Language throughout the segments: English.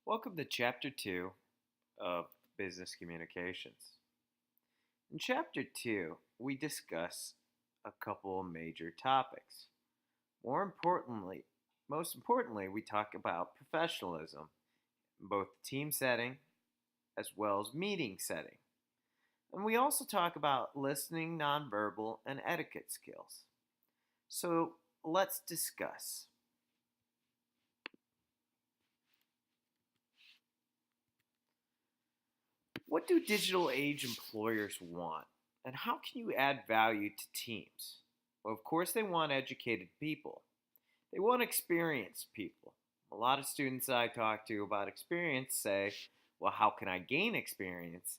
Welcome to Chapter 2 of Business Communications. In Chapter 2, we discuss a couple of major topics. More importantly, Most importantly, we talk about professionalism in both team setting as well as meeting setting. And we also talk about listening, nonverbal, and etiquette skills. So let's discuss. What do digital age employers want? And how can you add value to teams? Well, of course, they want educated people. They want experienced people. A lot of students I talk to about experience say, well, how can I gain experience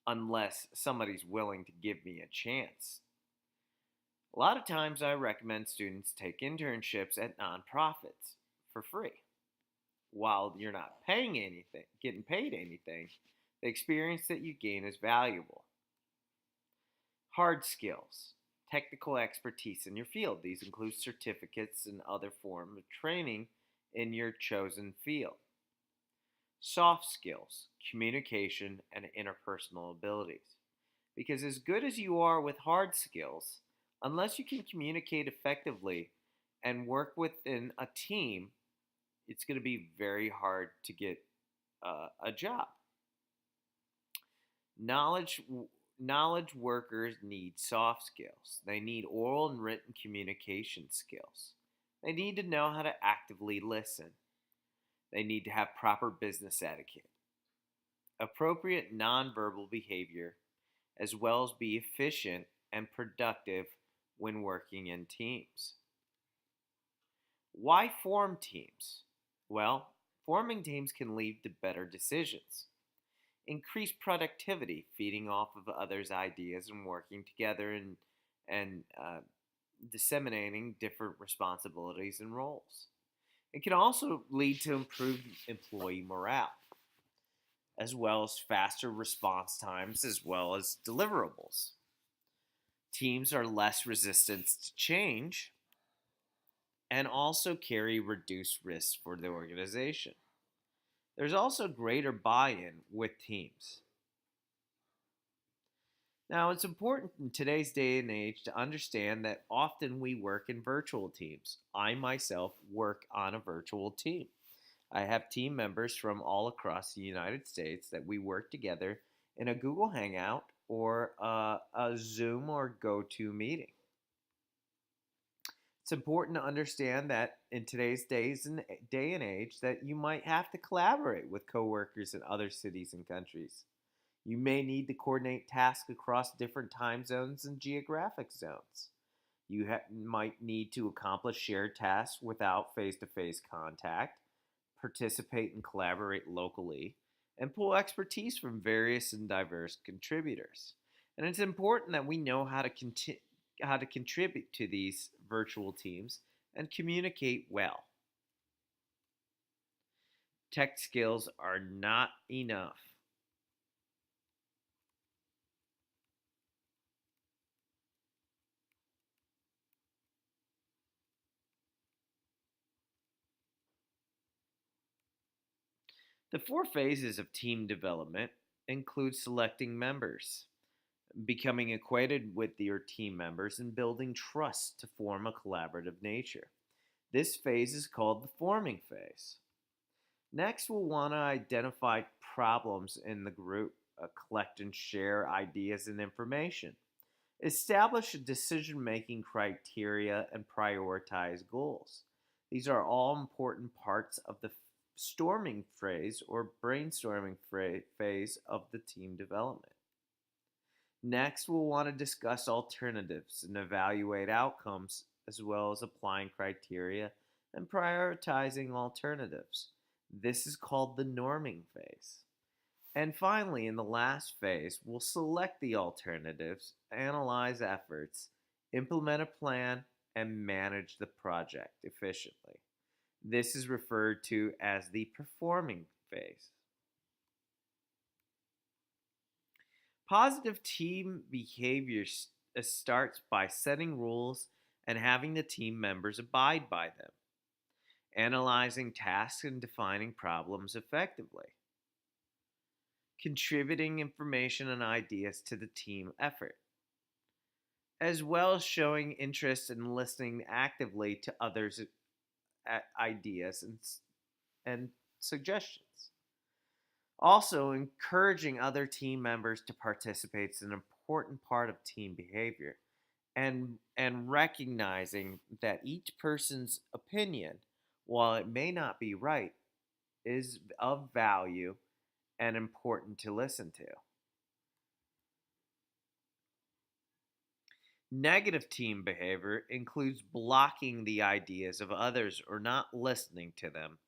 unless somebody's willing to give me a chance? A lot of times I recommend students take internships at nonprofits for free. While you're not paying anything, getting paid anything, the experience that you gain is valuable. Hard skills, technical expertise in your field. These include certificates and other forms of training in your chosen field. Soft skills, communication, and interpersonal abilities. Because as good as you are with hard skills, unless you can communicate effectively and work within a team, it's going to be very hard to get a job. Knowledge workers need soft skills. They need oral and written communication skills. They need to know how to actively listen. They need to have proper business etiquette, appropriate nonverbal behavior, as well as be efficient and productive when working in teams. Why form teams? Well, forming teams can lead to better decisions. Increase productivity, feeding off of others' ideas and working together and disseminating different responsibilities and roles. It can also lead to improved employee morale, as well as faster response times, as well as deliverables. Teams are less resistant to change and also carry reduced risks for the organization. There's also greater buy-in with teams. Now, it's important in today's day and age to understand that often we work in virtual teams. I myself work on a virtual team. I have team members from all across the United States that we work together in a Google Hangout or a Zoom or GoTo meeting. It's important to understand that in today's day and age that you might have to collaborate with coworkers in other cities and countries. You may need to coordinate tasks across different time zones and geographic zones. You might need to accomplish shared tasks without face-to-face contact, participate and collaborate locally, and pull expertise from various and diverse contributors. And it's important that we know how to contribute to these virtual teams and communicate well. Tech skills are not enough. The four phases of team development include selecting members, becoming acquainted with your team members, and building trust to form a collaborative nature. This phase is called the forming phase. Next, we'll want to identify problems in the group, collect and share ideas and information, establish decision-making criteria, and prioritize goals. These are all important parts of the storming phase or brainstorming phase of the team development. Next, we'll want to discuss alternatives and evaluate outcomes, as well as applying criteria and prioritizing alternatives. This is called the norming phase. And finally, in the last phase, we'll select the alternatives, analyze efforts, implement a plan, and manage the project efficiently. This is referred to as the performing phase. Positive team behavior starts by setting rules and having the team members abide by them. analyzing tasks and defining problems effectively, contributing information and ideas to the team effort, as well as showing interest in listening actively to others' ideas and suggestions. Also, encouraging other team members to participate is an important part of team behavior, and recognizing that each person's opinion, while it may not be right, is of value and important to listen to. Negative team behavior includes blocking the ideas of others or not listening to them,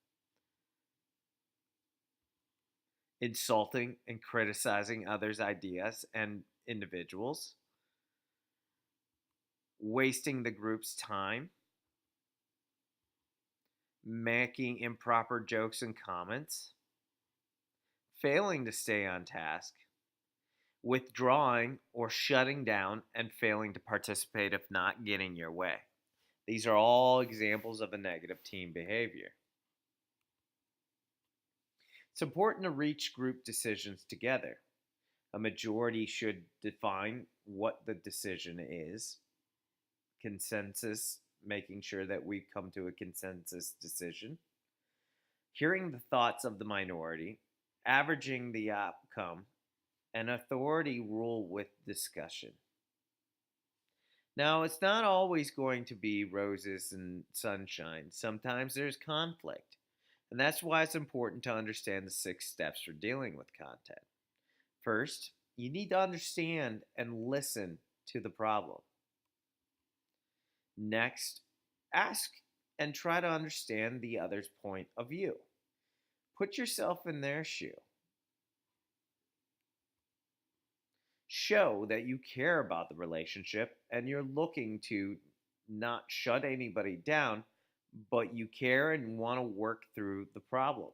insulting and criticizing others' ideas and individuals, wasting the group's time, making improper jokes and comments, failing to stay on task, withdrawing or shutting down, and failing to participate if not getting your way. These are all examples of a negative team behavior. It's important to reach group decisions together. A majority should define what the decision is, consensus, making sure that we come to a consensus decision, hearing the thoughts of the minority, averaging the outcome, and authority rule with discussion. Now, it's not always going to be roses and sunshine. Sometimes there's conflict. And that's why it's important to understand the 6 steps for dealing with content. First, you need to understand and listen to the problem. Next, ask and try to understand the other's point of view. Put yourself in their shoe. Show that you care about the relationship and you're looking to not shut anybody down, but you care and want to work through the problem.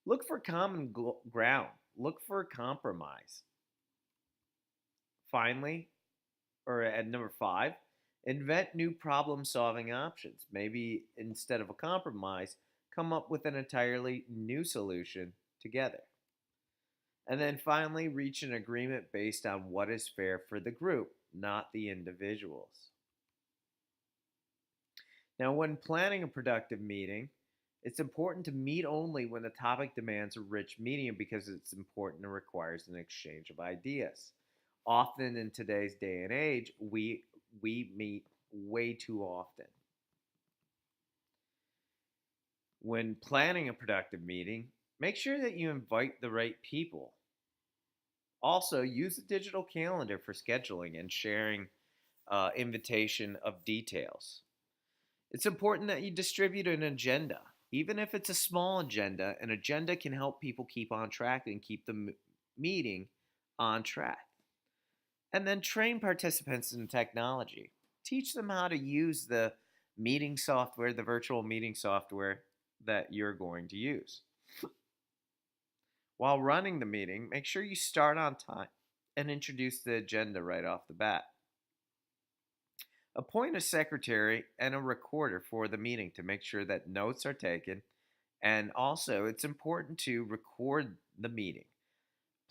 Look for common ground. Look for compromise. Finally, or at number 5, invent new problem solving options. Maybe instead of a compromise, come up with an entirely new solution together. And then finally, reach an agreement based on what is fair for the group, not the individuals. Now, when planning a productive meeting, it's important to meet only when the topic demands a rich medium because it's important and requires an exchange of ideas. Often in today's day and age, we meet way too often. When planning a productive meeting, make sure that you invite the right people. Also, use a digital calendar for scheduling and sharing invitation of details. It's important that you distribute an agenda. Even if it's a small agenda, an agenda can help people keep on track and keep the meeting on track. And then train participants in technology. Teach them how to use the meeting software, the virtual meeting software that you're going to use. While running the meeting, make sure you start on time and introduce the agenda right off the bat. Appoint a secretary and a recorder for the meeting to make sure that notes are taken. And also, it's important to record the meeting.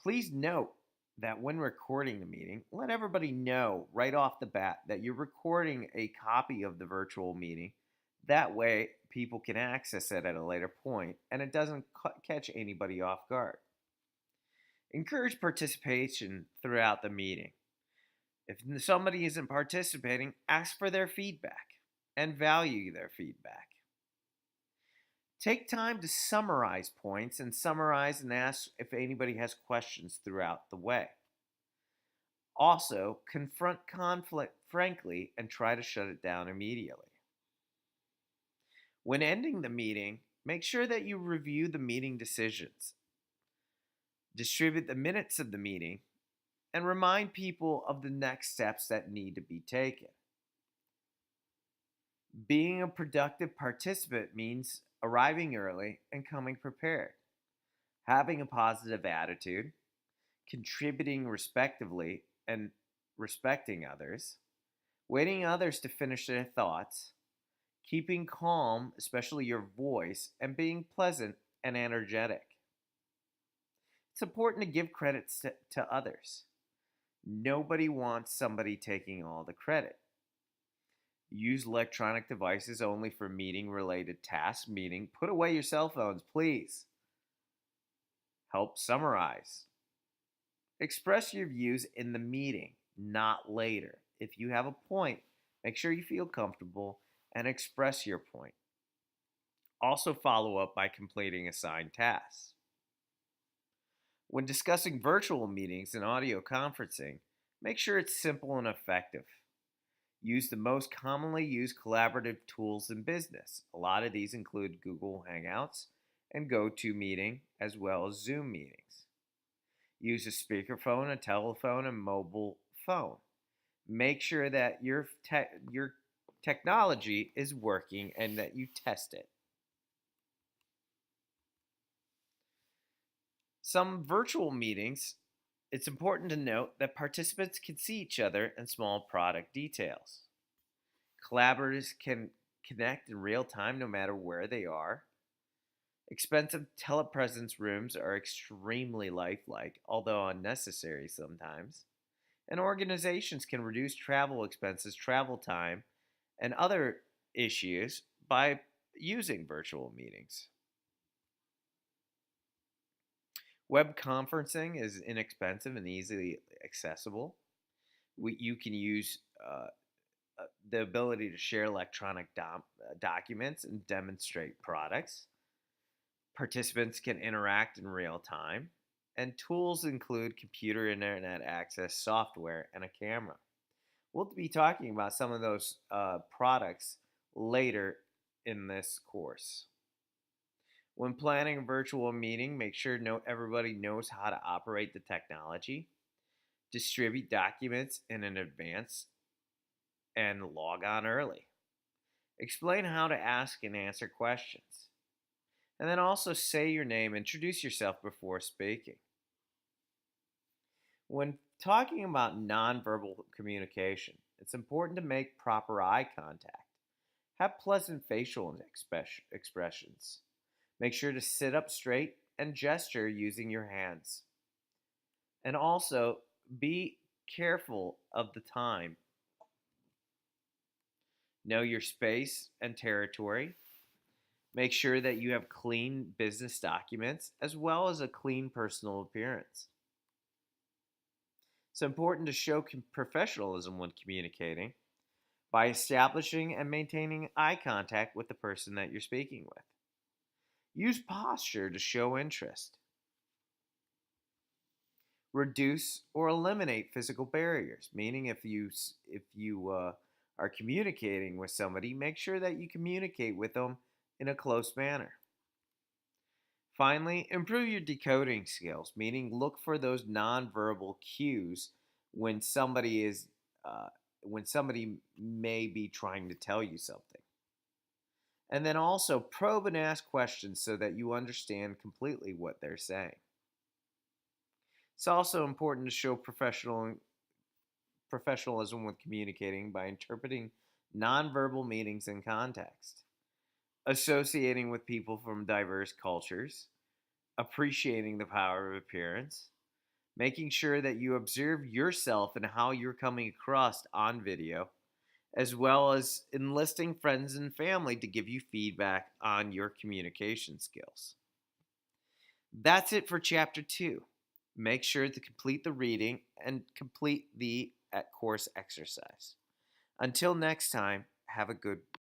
Please note that when recording the meeting, let everybody know right off the bat that you're recording a copy of the virtual meeting. That way, people can access it at a later point and it doesn't catch anybody off guard. Encourage participation throughout the meeting. If somebody isn't participating, ask for their feedback and value their feedback. Take time to summarize points and ask if anybody has questions throughout the way. Also, confront conflict frankly and try to shut it down immediately. When ending the meeting, make sure that you review the meeting decisions. Distribute the minutes of the meeting and remind people of the next steps that need to be taken. Being a productive participant means arriving early and coming prepared, having a positive attitude, contributing respectively and respecting others, waiting others to finish their thoughts, keeping calm, especially your voice, and being pleasant and energetic. It's important to give credit to others. Nobody wants somebody taking all the credit. Use electronic devices only for meeting related tasks, meaning put away your cell phones, please. Help summarize. Express your views in the meeting, not later. If you have a point, make sure you feel comfortable and express your point. Also, follow up by completing assigned tasks. When discussing virtual meetings and audio conferencing, make sure it's simple and effective. Use the most commonly used collaborative tools in business. A lot of these include Google Hangouts and GoToMeeting, as well as Zoom meetings. Use a speakerphone, a telephone, and mobile phone. Make sure that your technology is working and that you test it. Some virtual meetings, it's important to note that participants can see each other and small product details. Collaborators can connect in real time no matter where they are. Expensive telepresence rooms are extremely lifelike, although unnecessary sometimes. And organizations can reduce travel expenses, travel time, and other issues by using virtual meetings. Web conferencing is inexpensive and easily accessible. You can use the ability to share electronic documents and demonstrate products. Participants can interact in real time, and tools include computer internet access, software, and a camera. We'll be talking about some of those products later in this course. When planning a virtual meeting, make sure everybody knows how to operate the technology, distribute documents in advance, and log on early. Explain how to ask and answer questions. And then also say your name, introduce yourself before speaking. When talking about nonverbal communication, it's important to make proper eye contact. Have pleasant facial expressions. Make sure to sit up straight and gesture using your hands. And also be careful of the time. Know your space and territory. Make sure that you have clean business documents as well as a clean personal appearance. It's important to show professionalism when communicating by establishing and maintaining eye contact with the person that you're speaking with. Use posture to show interest. Reduce or eliminate physical barriers, meaning if you are communicating with somebody, make sure that you communicate with them in a close manner. Finally, improve your decoding skills, meaning look for those nonverbal cues when somebody may be trying to tell you something. And then also probe and ask questions so that you understand completely what they're saying. It's also important to show professionalism with communicating by interpreting nonverbal meanings in context, associating with people from diverse cultures, appreciating the power of appearance, making sure that you observe yourself and how you're coming across on video, as well as enlisting friends and family to give you feedback on your communication skills. That's it for Chapter 2. Make sure to complete the reading and complete the course exercise. Until next time, have a good